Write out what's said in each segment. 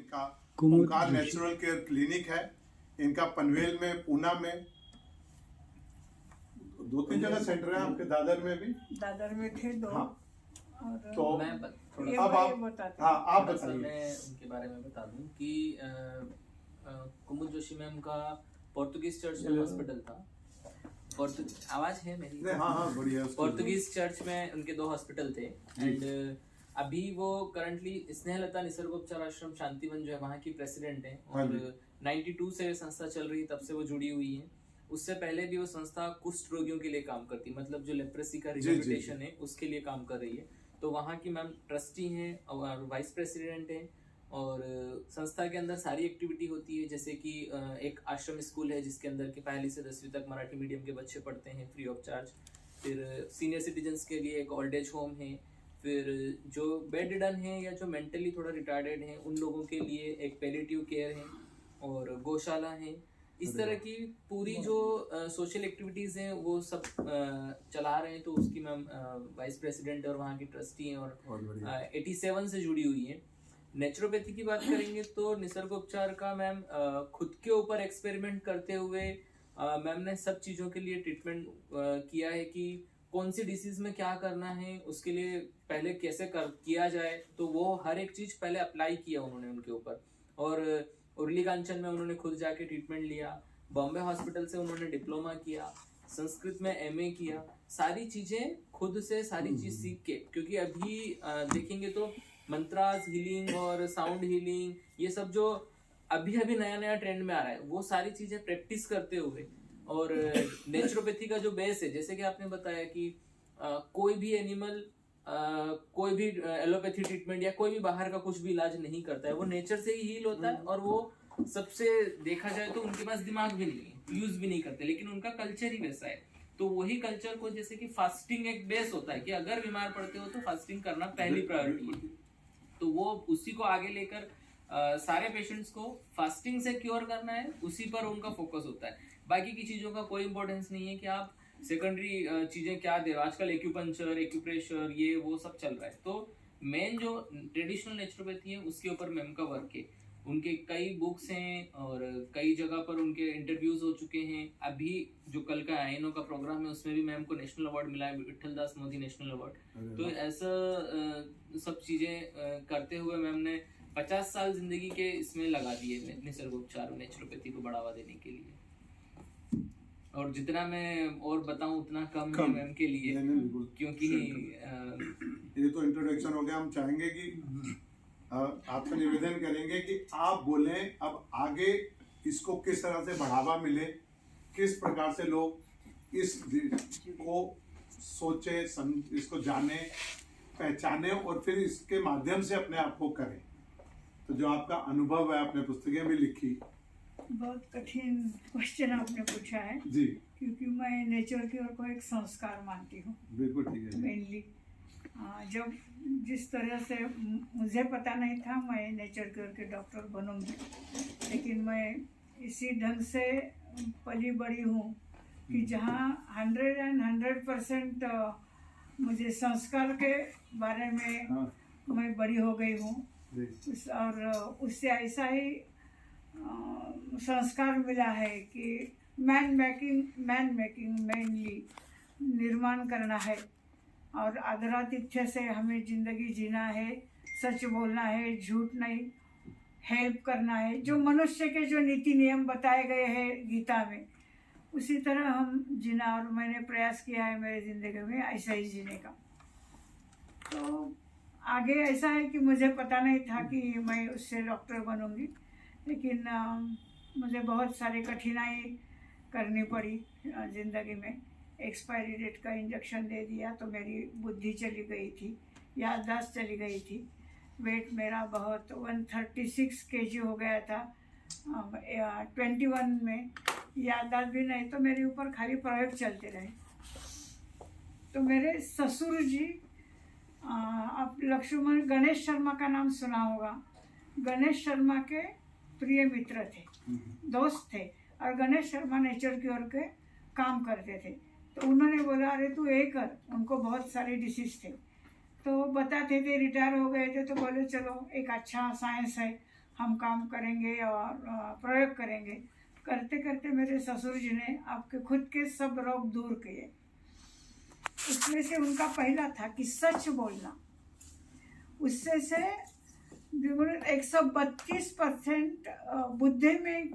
इनका ओंकार natural care clinic है। इनका पनवेल में, पूना में, 2-3 जगह सेंटर है। आपके दादर में भी? दादर में थे 2। हाँ। और तो मैं अब आप बताते। हाँ, आप मैं बताइए। उनके बारे में बता दूं कि कुमुद जोशी मैम का पोर्तुगीज चर्च में हॉस्पिटल था। आवाज है मेरी? हाँ हाँ, बढ़िया। पोर्तुगीज चर्च में उनके 2 हॉस्पिटल थे। एंड अभी वो करंटली स्नेहलता निसर्गोपचार आश्रम शांतिवन जो है वहाँ की प्रेसिडेंट है। और 92 से संस्था चल रही है, तब से वो जुड़ी हुई है। उससे पहले भी वो संस्था कुष्ठ रोगियों के लिए काम करती, मतलब जो लेप्रेसी का रिहेबिलिटेशन है उसके लिए काम कर रही है। तो वहाँ की मैम ट्रस्टी हैं और वाइस प्रेसिडेंट हैं। और संस्था के अंदर सारी एक्टिविटी होती है, जैसे कि एक आश्रम स्कूल है जिसके अंदर के 1 से 10वीं तक मराठी मीडियम के बच्चे पढ़ते हैं फ्री ऑफ चार्ज। फिर सीनियर सिटीजन्स के लिए एक ओल्ड एज होम है। फिर जो बेड रिडन है या जो मेंटली थोड़ा रिटार्डेड हैं उन लोगों के लिए एक पैलिएटिव केयर है और गौशाला है। इस तरह की पूरी जो सोशल एक्टिविटीज हैं वो सब चला रहे हैं। तो उसकी मैम वाइस प्रेसिडेंट और वहाँ की ट्रस्टी हैं और 87 से जुड़ी हुई हैं। नेचुरोपैथी की बात करेंगे तो निसर्गोपचार का मैम खुद के ऊपर एक्सपेरिमेंट करते हुए मैम ने सब चीज़ों के लिए ट्रीटमेंट किया है कि कौन सी डिसीज में क्या करना है, उसके लिए पहले कैसे किया जाए। तो वो हर एक चीज़ पहले अप्लाई किया उन्होंने उनके ऊपर। और उर्ली कांचन में उन्होंने खुद जाके ट्रीटमेंट लिया। बॉम्बे हॉस्पिटल से उन्होंने डिप्लोमा किया, संस्कृत में MA किया। सारी चीज़ें खुद से सारी चीज़ सीख के, क्योंकि अभी देखेंगे तो मंत्रास हीलिंग और साउंड हीलिंग ये सब जो अभी अभी नया नया ट्रेंड में आ रहा है, वो सारी चीज़ें प्रैक्टिस करते हुए। और नेचुरोपैथी का जो बेस है, जैसे कि आपने बताया कि कोई भी एनिमल कोई भी एलोपैथी ट्रीटमेंट या कोई भी बाहर का कुछ भी इलाज नहीं करता है, वो नेचर से ही हील होता है। और वो सबसे देखा जाए तो उनके पास दिमाग भी नहीं है, यूज भी नहीं करते, लेकिन उनका कल्चर ही वैसा है। तो वही कल्चर को, जैसे कि फास्टिंग एक बेस होता है कि अगर बीमार पड़ते हो तो फास्टिंग करना पहली प्रायोरिटी है, तो वो उसी को आगे लेकर सारे पेशेंट्स को फास्टिंग से क्योर करना है, उसी पर उनका फोकस होता है। बाकी की चीज़ों का कोई इंपॉर्टेंस नहीं है कि आप सेकेंडरी चीज़ें क्या दे रहे हो। आजकल एक्यूपंक्चर, एक्यूप्रेशर, ये वो सब चल रहा है। तो मेन जो ट्रेडिशनल नेचुरोपैथी है उसके ऊपर मैम का वर्क है। उनके कई बुक्स हैं और कई जगह पर उनके इंटरव्यूज हो चुके हैं। अभी जो कल का आईएनओ का प्रोग्राम है उसमें भी मैम को नेशनल अवार्ड मिला है, विठल दास मोदी नेशनल अवार्ड। तो ऐसा सब चीज़ें करते हुए मैम ने 50 साल जिंदगी के इसमें लगा दिए निसर्गोपचार नेचुरोपैथी को बढ़ावा देने के लिए। और जितना मैं और बताऊं उतना कम है मैम के लिए, क्योंकि ये तो इंट्रोडक्शन हो गया। हम चाहेंगे कि आपसे निवेदन करेंगे कि आप बोलें अब आगे इसको किस तरह से बढ़ावा मिले, किस प्रकार से लोग इस को सोचे, इसको जाने, पहचाने और फिर इसके माध्यम से अपने आप को करें। तो जो आपका अनुभव है, आपने पुस्तकें भी लिखी। बहुत कठिन क्वेश्चन आपने पूछा है जी, क्योंकि मैं नेचर की ओर को एक संस्कार मानती हूँ। बिल्कुल ठीक है। मेनली जब जिस तरह से मुझे पता नहीं था मैं नेचर केयर के डॉक्टर बनूंगी, लेकिन मैं इसी ढंग से पली बड़ी हूँ कि जहाँ 100% मुझे संस्कार के बारे में मैं बड़ी हो गई हूँ। और उससे ऐसा ही संस्कार मिला है कि मैन मेकिंग मेनली निर्माण करना है और आदरातिथ्य से हमें जिंदगी जीना है, सच बोलना है, झूठ नहीं, हेल्प करना है। जो मनुष्य के जो नीति नियम बताए गए हैं गीता में, उसी तरह हम जीना। और मैंने प्रयास किया है मेरी ज़िंदगी में ऐसा ही जीने का। तो आगे ऐसा है कि मुझे पता नहीं था कि मैं उससे डॉक्टर बनूंगी, लेकिन मुझे बहुत सारी कठिनाई करनी पड़ी ज़िंदगी में। एक्सपायरी डेट का इंजेक्शन दे दिया तो मेरी बुद्धि चली गई थी, याददाश्त चली गई थी। वेट मेरा बहुत 136 kg हो गया था 21 में। याददाश्त भी नहीं, तो मेरे ऊपर खाली प्रयोग चलते रहे। तो मेरे ससुर जी, आप लक्ष्मण गणेश शर्मा का नाम सुना होगा। गणेश शर्मा के प्रिय मित्र थे, दोस्त थे, और गणेश शर्मा नेचर क्योर के काम करते थे। तो उन्होंने बोला अरे तू ये कर। उनको बहुत सारे डिसीज थे, तो बताते थे, रिटायर हो गए थे, तो बोले चलो एक अच्छा साइंस है, हम काम करेंगे और प्रयोग करेंगे। करते करते मेरे ससुर जी ने आपके खुद के सब रोग दूर किए। उसमें से उनका पहला था कि सच बोलना। उससे से 132% बुद्धि में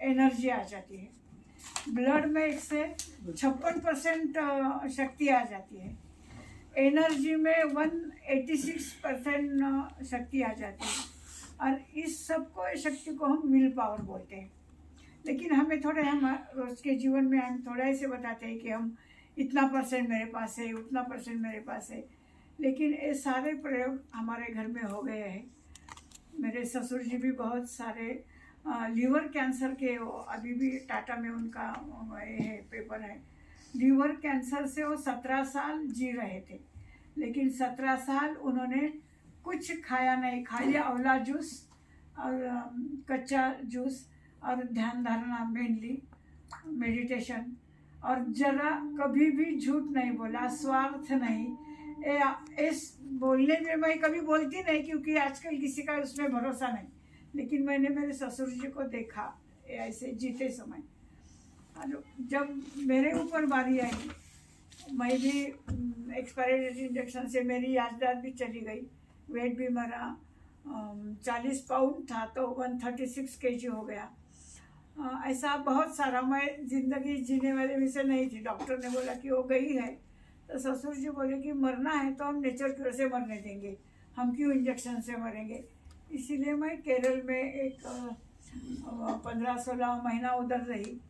एनर्जी आ जाती है, ब्लड में 156% शक्ति आ जाती है, एनर्जी में 186% शक्ति आ जाती है। और इस सब को शक्ति को हम विल पावर बोलते हैं। लेकिन हमें थोड़े, हम रोज के जीवन में हम थोड़ा ऐसे बताते हैं कि हम इतना % मेरे पास है, उतना % मेरे पास है। लेकिन ये सारे प्रयोग हमारे घर में हो गए हैं। मेरे ससुर जी भी बहुत सारे लीवर कैंसर के, वो अभी भी टाटा में उनका ये है, पेपर है। लीवर कैंसर से वो 17 साल जी रहे थे, लेकिन 17 साल उन्होंने कुछ खाया नहीं, खाली आंवला जूस और कच्चा जूस और ध्यान धारणा, मेनली मेडिटेशन, और जरा कभी भी झूठ नहीं बोला, स्वार्थ नहीं। इस बोलने में मैं कभी बोलती नहीं, क्योंकि आजकल किसी का उसमें भरोसा नहीं। लेकिन मैंने मेरे ससुर जी को देखा ऐसे जीते समय। और जब मेरे ऊपर बारी आई, मैं भी एक्सपायरी डेट इंजेक्शन से मेरी याददाश्त भी चली गई, वेट भी मेरा 40 पाउंड था तो 136 kg हो गया। ऐसा बहुत सारा, मैं ज़िंदगी जीने वाले में से नहीं थी। डॉक्टर ने बोला कि वो गई है, तो ससुर जी बोले कि मरना है तो हम नेचर क्योर से मरने देंगे, हम क्यों इंजेक्शन से मरेंगे। इसीलिए मैं केरल में एक 15-16 महीना उधर रही।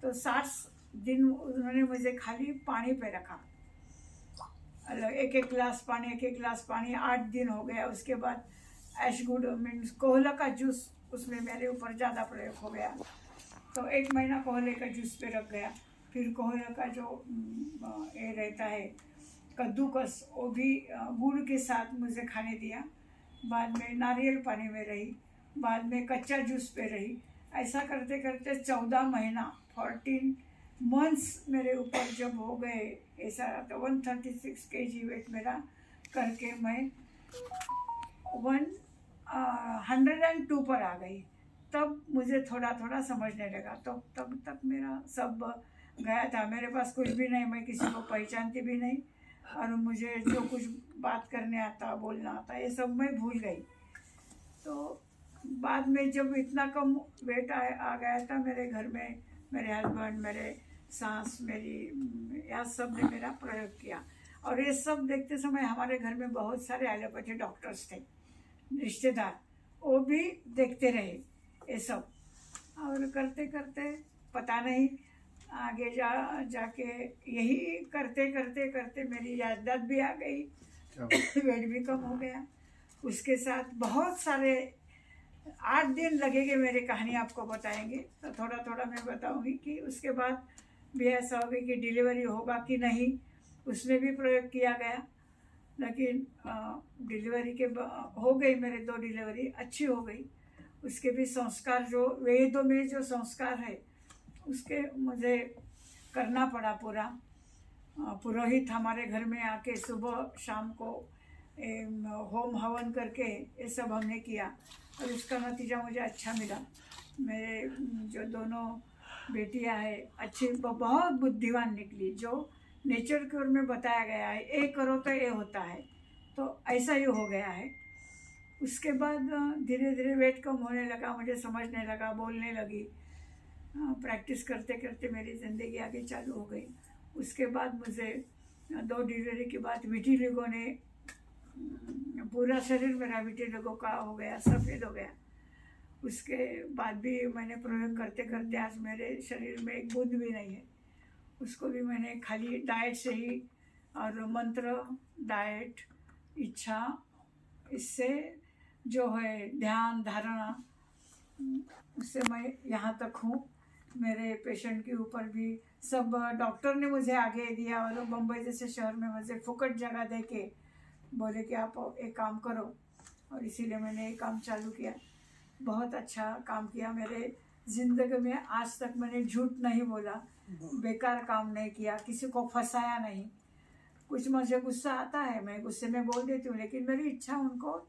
तो 60 दिन उन्होंने मुझे खाली पानी पे रखा, एक एक गिलास पानी 8 दिन हो गया। उसके बाद एशगुड मीन्स कोहला का जूस, उसमें मेरे ऊपर ज़्यादा प्रयोग हो गया, तो 1 महीना कोहले का जूस पे रख गया। फिर कोहले का जो ये रहता है कद्दूकस, वो भी गुड़ के साथ मुझे खाने दिया। बाद में नारियल पानी में रही, बाद में कच्चा जूस पे रही। ऐसा करते करते 14 महीना 14 मंथ्स मेरे ऊपर जब हो गए ऐसा, तो 136 kg वेट मेरा करके मैं 102 पर आ गई। तब मुझे थोड़ा थोड़ा समझने लगा। तो तब तक मेरा सब गया था, मेरे पास कुछ भी नहीं, मैं किसी को पहचानती भी नहीं, और मुझे जो कुछ बात करने आता, बोलना आता, ये सब मैं भूल गई। तो बाद में जब इतना कम वेट आ गया था मेरे घर में, मेरे हस्बैंड, मेरे सास, मेरी यह सब ने मेरा प्रयोग किया। और ये सब देखते समय हमारे घर में बहुत सारे एलोपैथी डॉक्टर्स थे, रिश्तेदार, वो भी देखते रहे ये सब। और करते करते पता नहीं आगे जाके यही करते करते करते मेरी याददाश्त भी आ गई, वेट भी कम हो गया। उसके साथ बहुत सारे 8 दिन लगेंगे मेरी कहानी आपको बताएंगे, तो थोड़ा थोड़ा मैं बताऊंगी कि उसके बाद भी ऐसा हो गया कि डिलीवरी होगा कि नहीं, उसमें भी प्रयोग किया गया। लेकिन डिलीवरी के हो गई, मेरे 2 डिलीवरी अच्छी हो गई। उसके भी संस्कार, जो वेदों में जो संस्कार है, उसके मुझे करना पड़ा पूरा। पुरोहित हमारे घर में आके सुबह शाम को होम हवन करके ये सब हमने किया, और उसका नतीजा मुझे अच्छा मिला। मेरे जो दोनों बेटियां हैं अच्छी, बहुत बुद्धिमान निकली। जो नेचर क्योर में बताया गया है, ये करो तो ये होता है, तो ऐसा ही हो गया है। उसके बाद धीरे धीरे वेट कम होने लगा, मुझे समझने लगा, बोलने लगी। प्रैक्टिस करते करते मेरी ज़िंदगी आगे चालू हो गई। उसके बाद मुझे 2 डिलीवरी के बाद विटिलिगो ने, पूरा शरीर मेरा विटिलिगो का हो गया, सफ़ेद हो गया। उसके बाद भी मैंने प्रयोग करते करते आज मेरे शरीर में एक बूंद भी नहीं है। उसको भी मैंने खाली डाइट से ही, और मंत्र, डाइट, इच्छा, इससे जो है ध्यान धारणा, उससे मैं यहाँ तक हूँ। मेरे पेशेंट के ऊपर भी सब डॉक्टर ने मुझे आगे दिया, और बम्बई जैसे शहर में मुझे फुकट जगह दे के बोले कि आप एक काम करो, और इसीलिए मैंने ये काम चालू किया। बहुत अच्छा काम किया मेरे ज़िंदगी में। आज तक मैंने झूठ नहीं बोला, बेकार काम नहीं किया, किसी को फंसाया नहीं। कुछ मुझे गुस्सा आता है, मैं गुस्से में बोल देती हूँ, लेकिन मेरी इच्छा उनको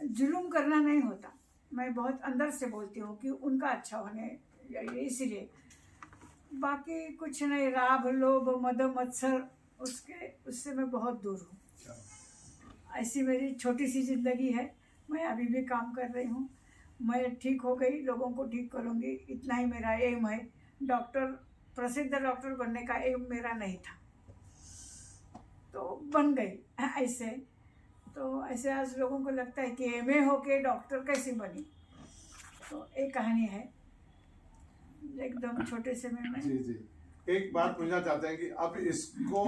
जुल्म करना नहीं होता। मैं बहुत अंदर से बोलती हूँ कि उनका अच्छा होने चाहिए, इसलिए बाकी कुछ नहीं। राग लोभ मद मत्सर उससे मैं बहुत दूर हूँ। ऐसी मेरी छोटी सी जिंदगी है। मैं अभी भी काम कर रही हूँ। मैं ठीक हो गई, लोगों को ठीक करूँगी, इतना ही मेरा एम है। डॉक्टर, प्रसिद्ध डॉक्टर बनने का एम मेरा नहीं था, तो बन गई ऐसे। तो ऐसे आज लोगों को लगता है कि एमए होके डॉक्टर कैसे बनी, तो एक कहानी है एकदम छोटे से में। जी जी, एक बात पूछना चाहते हैं कि अब इसको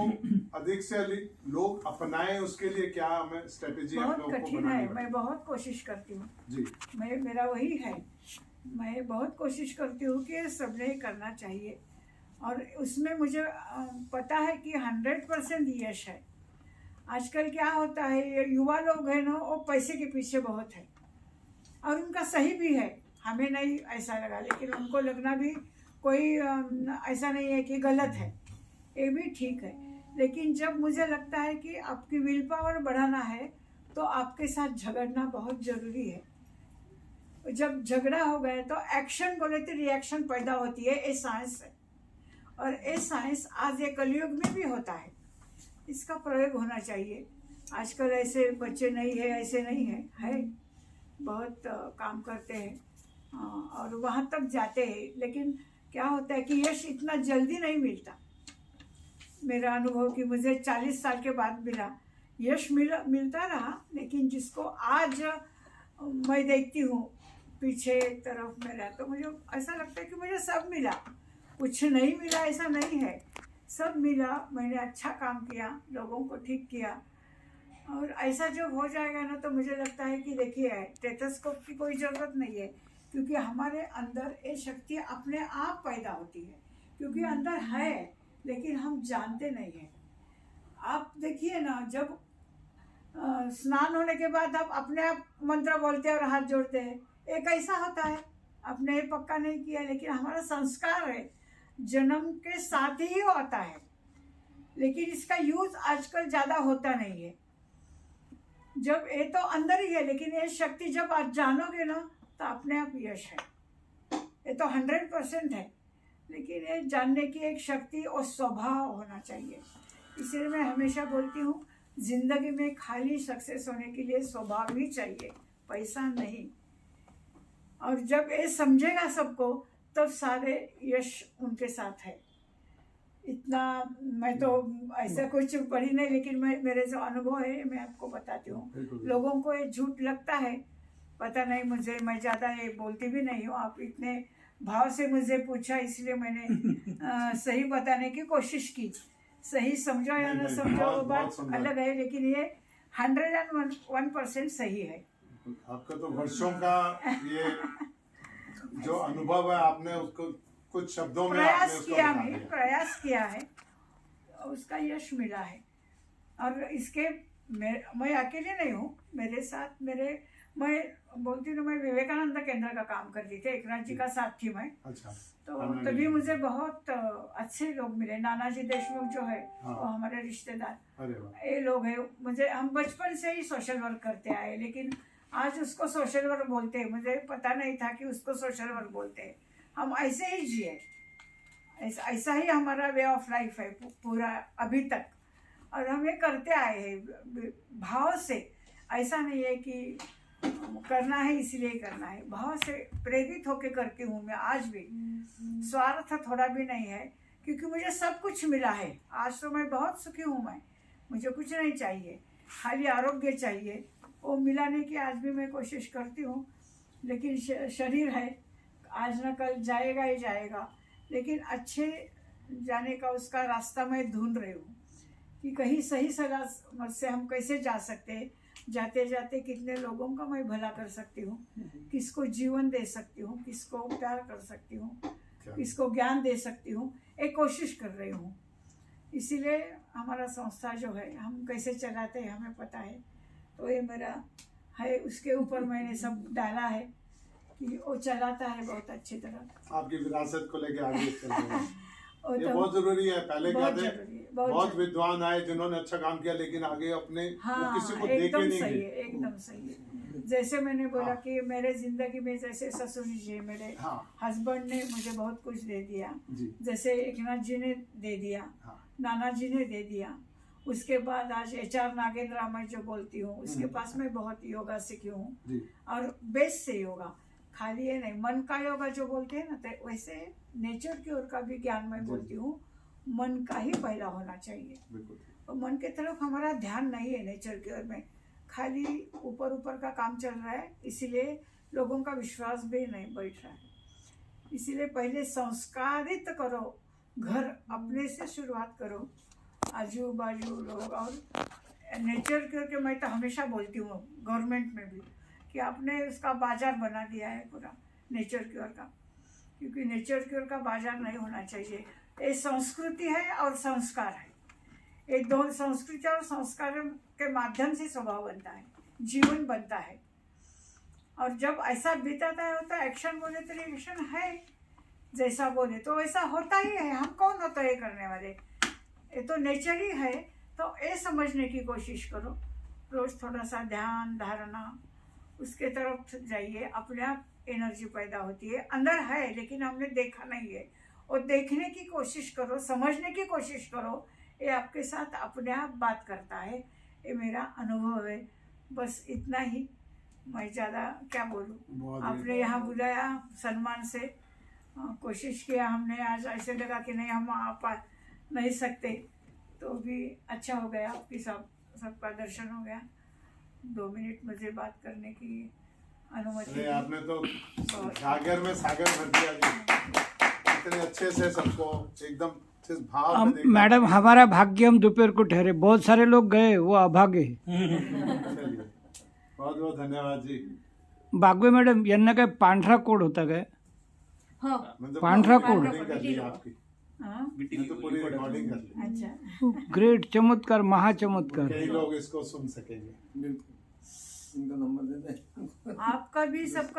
अधिक से अधिक लोग अपनाएं, उसके लिए क्या हमें स्ट्रेटेजी हम बहुत लोगों को कठिन बनानी है। पड़ेगी? मैं बहुत कोशिश करती हूँ जी मेरा वही है। मैं बहुत कोशिश करती हूँ कि सबने करना चाहिए, और उसमें मुझे पता है कि 100% यश है। आजकल क्या होता है, ये युवा लोग हैं ना, वो पैसे के पीछे बहुत है, और उनका सही भी है, हमें नहीं ऐसा लगा, लेकिन उनको लगना भी कोई ऐसा नहीं है कि गलत है, ये भी ठीक है। लेकिन जब मुझे लगता है कि आपकी विल पावर बढ़ाना है, तो आपके साथ झगड़ना बहुत ज़रूरी है। जब झगड़ा हो गया तो एक्शन बोले तो रिएक्शन पैदा होती है, ये साइंस है। और ये साइंस आज ये कलयुग में भी होता है, इसका प्रयोग होना चाहिए। आजकल ऐसे बच्चे नहीं है, ऐसे नहीं है बहुत काम करते हैं और वहाँ तक जाते हैं, लेकिन क्या होता है कि यश इतना जल्दी नहीं मिलता। मेरा अनुभव कि मुझे 40 साल के बाद मिला, यश मिलता रहा, लेकिन जिसको आज मैं देखती हूँ पीछे तरफ मेरा, तो मुझे ऐसा लगता है कि मुझे सब मिला, कुछ नहीं मिला ऐसा नहीं है, सब मिला। मैंने अच्छा काम किया, लोगों को ठीक किया, और ऐसा जब हो जाएगा ना, तो मुझे लगता है कि देखिए टेथोस्कोप की कोई ज़रूरत नहीं है, क्योंकि हमारे अंदर ये शक्ति अपने आप पैदा होती है, क्योंकि अंदर है, लेकिन हम जानते नहीं हैं। आप देखिए ना, जब स्नान होने के बाद आप अपने आप मंत्र बोलते हैं और हाथ जोड़ते हैं, एक ऐसा होता है, आपने पक्का नहीं किया, लेकिन हमारा संस्कार है, जन्म के साथ ही होता है, लेकिन इसका यूज आजकल ज़्यादा होता नहीं है। जब ये तो अंदर ही है, लेकिन ये शक्ति जब आप जानोगे ना, तो अपने आप यश है। ये तो 100% है, लेकिन ये जानने की एक शक्ति और स्वभाव होना चाहिए। इसलिए मैं हमेशा बोलती हूँ, जिंदगी में खाली सक्सेस होने के लिए स्वभाव ही चाहिए, पैसा नहीं। और जब ये समझेगा सबको, तब सारे यश उनके साथ है। इतना मैं तो ऐसा कुछ पढ़ी नहीं, लेकिन मेरे जो अनुभव है मैं आपको बताती हूँ। लोगों को ये झूठ लगता है, पता नहीं मुझे, मैं ज़्यादा ये बोलती भी नहीं हूँ। आप इतने भाव से मुझे पूछा, इसलिए मैंने सही बताने की कोशिश की। सही समझो या न समझो वो बात अलग है, लेकिन ये 101% सही है। आपका तो वर्षों का ये जो अनुभव है, आपने उसको कुछ शब्दों में प्रयास किया है, उसका यश मिला है। और इसके मैं अकेले नहीं हूँ, मेरे साथ मैं बोलती हूँ, मैं विवेकानंद केंद्र का काम करती थी, एक राज जी का साथ थी मैं। अच्छा। तो तभी मुझे बहुत अच्छे लोग मिले। नानाजी देशमुख जो है, वो हमारे रिश्तेदार, ये लोग हैं। हम बचपन से ही सोशल वर्क करते आए, लेकिन आज उसको सोशल वर्क बोलते हैं, मुझे पता नहीं था कि उसको सोशल वर्क बोलते हैं। हम ऐसे ही जिए, ऐसा ही हमारा वे ऑफ लाइफ है पूरा अभी तक, और हम ये करते आए हैं भाव से। ऐसा नहीं है कि करना है इसलिए करना है, भाव से प्रेरित होके करती हूँ मैं आज भी। स्वार्थ थोड़ा भी नहीं है, क्योंकि मुझे सब कुछ मिला है। आज तो मैं बहुत सुखी हूँ। मुझे कुछ नहीं चाहिए, खाली आरोग्य चाहिए, वो मिलाने की आज भी मैं कोशिश करती हूँ। लेकिन शरीर है, आज न कल जाएगा ही जाएगा, लेकिन अच्छे जाने का उसका रास्ता मैं ढूंढ रही हूँ कि कहीं सही सलाह से हम कैसे जा सकते हैं। जाते जाते कितने लोगों का मैं भला कर सकती हूँ, किसको जीवन दे सकती हूँ, किसको प्यार कर सकती हूँ, किसको ज्ञान दे सकती हूँ, एक कोशिश कर रही हूँ। इसीलिए हमारा संस्था जो है, हम कैसे चलाते हैं हमें पता है, तो ये मेरा है, उसके ऊपर मैंने सब डाला है कि वो चलाता है बहुत अच्छी तरह। आपकी विरासत को लेके आगे चलते हैं। वो ये तो बहुत जरूरी है। पहले क्या बहुत थे, जरूरी है, बहुत बहुत जरूरी। विद्वान आए जिन्होंने अच्छा काम किया, लेकिन आगे अपने वो हाँ किसी को देखे एकदम नहीं सही गए। है, एकदम सही है। जैसे मैंने बोला हाँ। कि मेरे जिंदगी में जैसे ससुर जी मेरे हाँ हस्बैंड ने मुझे बहुत कुछ दे दिया, जी जैसे एकनाथ जी ने दे दिया, हाँ नाना जी ने दे दिया। उसके बाद आज HR नागेंद्र मैं जो बोलती हूँ उसके पास मैं बहुत योगा सीखी हूँ, जी और बेस से योगा, खाली ये नहीं मन का योगा जो बोलते हैं ना, तो वैसे नेचर की ओर का भी ज्ञान मैं जी। बोलती हूँ। मन का ही पहला होना चाहिए, बिल्कुल और मन के तरफ हमारा ध्यान नहीं है नेचर की ओर में, खाली ऊपर ऊपर का काम चल रहा है, इसीलिए लोगों का विश्वास भी नहीं बैठ रहा है। इसीलिए पहले संस्कारित करो, घर अपने से शुरुआत करो, आजू बाजू लोग, और नेचर के मैं तो हमेशा बोलती हूँ गवर्नमेंट में भी कि आपने उसका बाजार बना दिया है पूरा नेचर की ओर का, क्योंकि नेचर की ओर का बाजार नहीं होना चाहिए। ये संस्कृति है और संस्कार है, ये दो संस्कृति और संस्कार के माध्यम से स्वभाव बनता है, जीवन बनता है। और जब ऐसा बीताता है तो एक्शन बोले तो रिएक्शन है, जैसा बोले तो वैसा होता ही है। हम कौन होता है करने वाले, ये तो नेचर ही है। तो ये समझने की कोशिश करो, रोज थोड़ा सा ध्यान धारणा उसके तरफ जाइए, अपने आप एनर्जी पैदा होती है, अंदर है लेकिन हमने देखा नहीं है। और देखने की कोशिश करो, समझने की कोशिश करो, ये आपके साथ अपने आप बात करता है। ये मेरा अनुभव है, बस इतना ही, मैं ज़्यादा क्या बोलूँ। बहुत आपने यहाँ बुलाया सम्मान से, कोशिश किया हमने, आज ऐसे लगा कि नहीं हम आ पा नहीं सकते, तो भी अच्छा हो गया, आपकी सबका दर्शन हो गया। 2 मिनट मुझे बात करने की अनुमति अरे दी। आपने तो सागर में सागर भर दिया जी, इतने अच्छे से सबको एकदम जिस भाव में देखा। मैडम हमारा भाग्य हम दोपहर को ठहरे, बहुत सारे लोग गए, वो अभागे चलिए, बहुत बहुत धन्यवाद जी। बागवे मॅडम यांना काय पांढरा कोड होता काय? हो मतलब पांढरा कोड। रिकॉर्डिंग कर ली आपकी, हाँ मैं तो पूरी रिकॉर्डिंग कर ली, अच्छा ग्रेट, चमत्कार, महाचमत्कार। कई लोग इसको सुन सकेंगे। बिल्कुल, इनका नंबर दे दें। आपका भी सबका